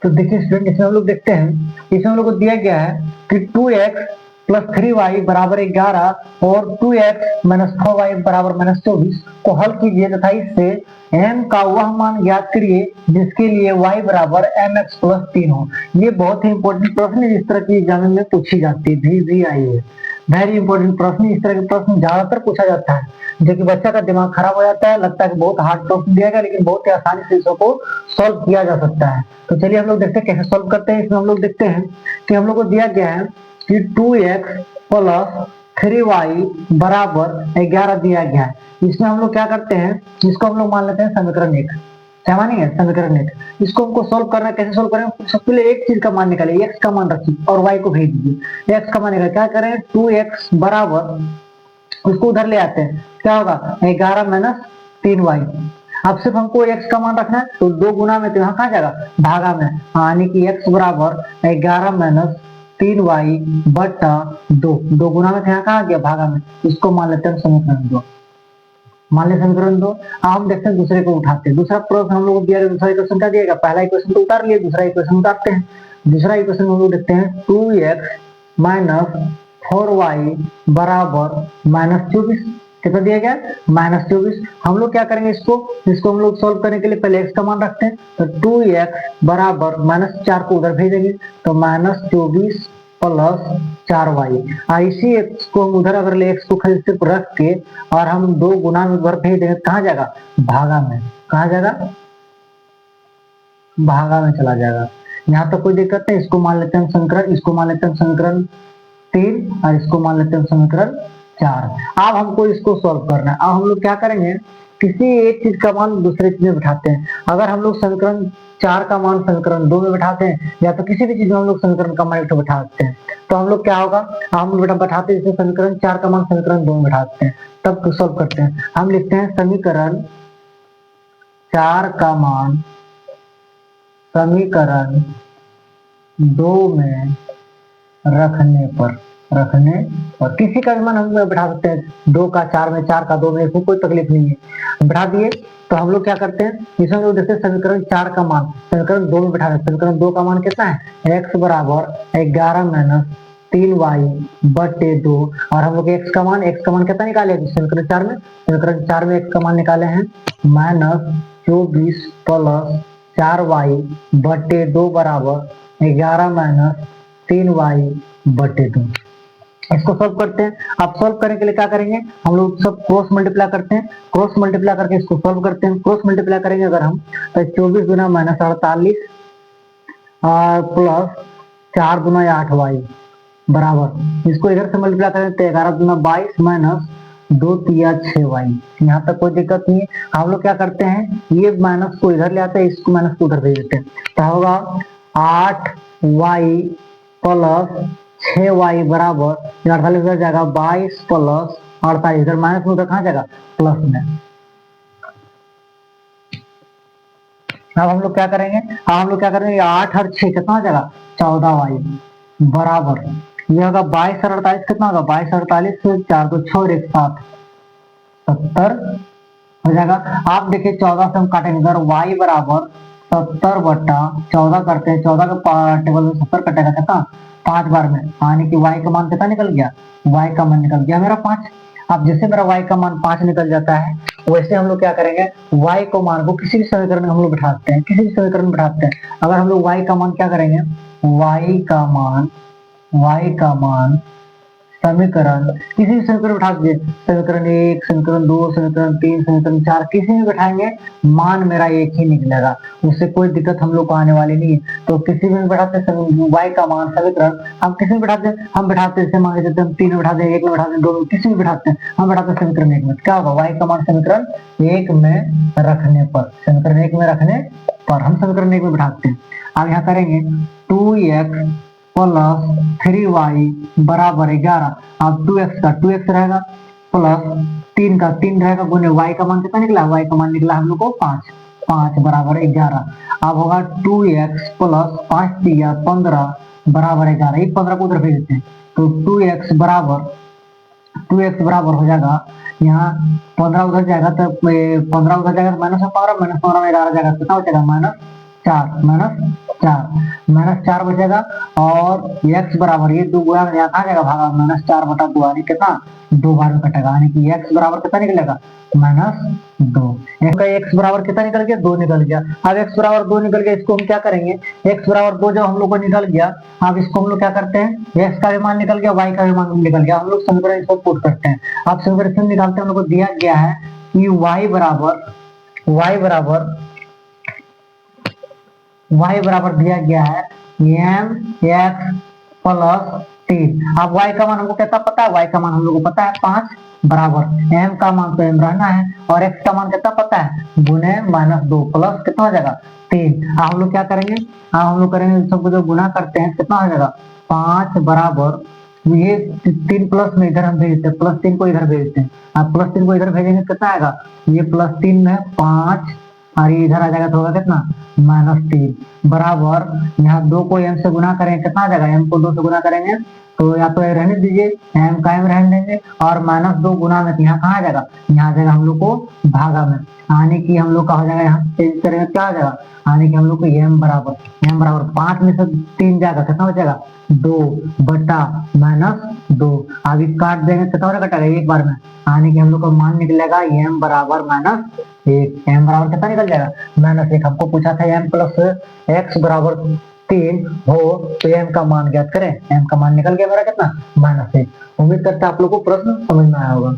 तो देखिए स्टूडेंट, इसमें हम लोग देखते हैं, इसमें हम लोग को दिया गया है कि 2x प्लस 3y बराबर 11 और 2x माइनस 4y बराबर माइनस 24 को हल कीजिए तथा इससे m का वह मान ज्ञात करिए जिसके लिए y बराबर mx प्लस 3 हो। ये बहुत ही इंपॉर्टेंट प्रश्न है, इस तरह की एग्जाम में पूछी जाती है, भी आई है। वेरी इंपॉर्टेंट प्रश्न, इस तरह के प्रश्न ज्यादातर पूछा जाता है, जो कि बच्चा का दिमाग खराब हो जाता है, लगता है कि बहुत हार्ड प्रश्न दिया गया, लेकिन बहुत ही आसानी से इसको सॉल्व किया जा सकता है। तो चलिए हम लोग देखते हैं कैसे सॉल्व करते हैं। इसमें हम लोग देखते हैं कि हम लोग को दिया गया है कि 2x प्लस 3y बराबर 11 दिया गया है। इसमें हम लोग क्या करते हैं, इसको हम लोग मान लेते हैं समीकरण 1। क्या मानेंगे? समीकरण 1। इसको हमको सोल्व करना है, कैसे सोल्व करें? सबसे पहले एक चीज का मान निकालिए, x का मान रखिए और y को भेज दीजिए। x का मान निकालिए, क्या करें? 2x बराबर, उसको उधर ले आते हैं, क्या होगा? 11 माइनस 3y। अब सिर्फ हमको x का मान रखना है, तो 2 गुना में, तो यहाँ कहाँ जाएगा? भागा में, यानी कि x बराबर 11 माइनस 3y बटा 2। 2 गुना में, यहाँ कहाँ गया? भागा में। इसको मान लेते हैं समीकरण 2। मान लें समीकरण 2। अब हम देखते हैं दूसरे को उठाते हैं। दूसरा प्रश्न हम लोग दिया, दूसरा इक्वेशन क्या दिएगा? पहला इक्वेशन तो उतार लिए, दूसरा इक्वेशन उतारते हैं। दूसरा इक्वेशन हम लोग देखते हैं 2x माइनस 4y बराबर माइनस 24। कितना दिया गया? माइनस 24। हम लोग क्या करेंगे, इसको हम लोग सोल्व करने के लिए पहले x का मान रखते हैं, तो 2x बराबर माइनस 4 को उधर भेजेंगे, तो माइनस 24 प्लस 4y। इसी x को हम उधर अगर ले, x को खाली सिर्फ रख के और हम 2 गुना में उधर भेज देंगे, कहाँ जाएगा? भागा में। कहाँ जाएगा? भागा में चला जाएगा। यहाँ तो कोई दिक्कत नहीं। इसको मान लेते हैं समीकरण, इसको मान लेते हैं समीकरण 3 और इसको मान लेते हैं समीकरण 4। अब हमको इसको सॉल्व करना है। अब हम लोग क्या करेंगे, किसी एक चीज का मान दूसरे चीज में बिठाते हैं। अगर हम लोग समीकरण 4 का मान समीकरण 2 में बिठाते हैं, या तो किसी भी चीज में हम लोग समीकरण का मान बिठाते हैं, तो हम लोग क्या होगा, हम बैठाते हैं, जैसे समीकरण 4 का मान समीकरण 2 में बिठाते हैं, तब सॉल्व करते हैं। हम लिखते हैं समीकरण 4 का मान समीकरण 2 में रखने पर किसी का भी मान हम बैठा सकते हैं, 2 का 4 में, 4 का 2 में, इसमें कोई तकलीफ नहीं है। बैठा दिए तो हम लोग क्या करते हैं, इसमें हम लोग देखते हैं समीकरण 4 का मान समीकरण 2 में बैठा देते हैं। समीकरण 2 का मान कितना है? x बराबर 11 माइनस 3y बटे 2। और हम लोग x का मान कितना निकाले समीकरण 4 में? समीकरण 4 में x का मान निकाले हैं माइनस 24 प्लस 4y बटे 2 बराबर 11 माइनस 3y बटे 2। इसको सॉल्व करते हैं। अब सॉल्व करने के लिए क्या करेंगे, हम लोग सब क्रॉस मल्टीप्लाई करते हैं। क्रॉस मल्टीप्लाई करके इसको सॉल्व करते हैं। क्रॉस मल्टीप्लाई करेंगे अगर हम, तो 24 गुना माइनस 48 और प्लस 4 गुना 8y बराबर, इसको इधर से मल्टीप्लाई करें तो 11 गुना 22 माइनस 2 तिया 6y। यहाँ तक कोई दिक्कत नहीं है। हम लोग क्या करते हैं, ये माइनस को इधर ले आते हैं, इसको माइनस को उधर भेज देते हैं, तो होगा 8y प्लस 6y बराबर 48 इधर जाएगा 22 प्लस 48, इधर माइनस में, उधर कहाँ जाएगा? प्लस में। अब हम लोग क्या करेंगे, 8 और 6 कितना हो जाएगा? 14y बराबर, ये होगा 22 और 48 कितना होगा? 22 और 48 से 4 2 6 और 1 7 70 हो जाएगा। आप देखिए 14 से हम काटेंगे, इधर y बराबर 70 बटा 14 करते हैं, 14 का टेबल में 70 कटेगा कितना? 5 बार में, यानी कि y का मान कितना निकल गया? y का मान निकल गया मेरा 5। अब जैसे मेरा y का मान 5 निकल जाता है, वैसे हम लोग क्या करेंगे, y को मान को किसी भी समीकरण में हम लोग बिठाते हैं, किसी भी समीकरण में बिठाते हैं। अगर हम लोग y का मान क्या करेंगे, y का मान समीकरण किसी भी समीकरण बिठा दीजिए, समीकरण 1, समीकरण 2, समीकरण 3, समीकरण 4, किसी में बिठाएंगे मान मेरा एक ही निकलेगा, उससे कोई दिक्कत हम लोग को आने वाली नहीं है। तो किसी में बिठाते हैं y का मान समीकरण, हम किसी में बिठाते हैं, हम बिठाते हैं, मान लीजिए हम 3 में बिठाते हैं, 1 में बिठाते हैं, 2 में, किसी में बिठाते हैं, हम बिठाते हैं समीकरण 1 में। क्या होगा? y का मान समीकरण 1 में रखने पर, समीकरण 1 में रखने पर हम समीकरण 1 में बिठाते हैं। अब यहाँ करेंगे 2x प्लस 3y बराबर 11। अब 2x रहेगा प्लस 3 का 3 रहेगा गुने y का मान कितना निकला? y का मान निकला हम लोग को 5 बराबर 11। अब होगा 2x प्लस 5 दिया 15 बराबर 11। ये 15 को उधर भेज देते हैं, तो 2x बराबर हो जाएगा, यहाँ 15 उधर जाएगा तो 15 उधर जाएगा तो माइनस में 15 में 11 जाएगा, कितना हो जाएगा? -4 -4 बचेगा और x बराबर ये 2 गुणा में कहा जाएगा भागा -4/2 यानी कितना 2 बार में कटेगा यानी कि x बराबर कितना निकलेगा -2। x बराबर कितना निकल गया 2 निकल गया। अब x बराबर 2 निकल गया इसको हम क्या करेंगे x बराबर 2 जब हम लोग को निकल गया अब इसको हम लोग क्या करते हैं x का भी मान निकल गया y का भी मान निकल गया हम लोग समीकरण इसको पुट करते हैं। अब समीकरण निकालते हैं हम लोग को दिया गया है कि y बराबर दिया गया है mx प्लस 3। अब y का मान हमको कितना पता है y का मान हम लोग को पता है 5 बराबर m का मान तो m रहना है और x का मान कितना पता है गुने -2 प्लस कितना हो जाएगा 3। हम लोग क्या करेंगे हम लोग करेंगे सबको जो गुना करते हैं कितना हो जाएगा 5 बराबर ये 3 प्लस में इधर हम भेजते हैं +3 को इधर भेजते हैं। अब +3 को इधर भेजेंगे कितना आएगा ये +3 में 5 और ये इधर आ जाएगा तो होगा कितना -3 बराबर यहाँ 2 को m से गुना करेंगे कितना आ जाएगा m को 2 से गुना करेंगे तो या तो रहने दीजिए m का m रहने देंगे और -2 गुना में यहाँ कहाँ आ जाएगा यहाँ आ जाएगा हम लोग को भागा में आने की हम लोग का हो जाएगा यहाँ चेंज करेंगे क्या आ जाएगा आने की हम लोग को m बराबर 5 में से 3 जाएगा कितना हो जाएगा 2/-2। अभी काट देंगे कितना हो कटेगा एक बार में आने की हम लोग का मान निकलेगा m बराबर -1। m बराबर कितना निकल जाएगा -1। हमको पूछा था m प्लस x बराबर 3 हो तो m का मान ज्ञात करें। m का मान निकल गया मेरा कितना -1। उम्मीद करते हैं आप लोग को प्रश्न समझ में आया होगा।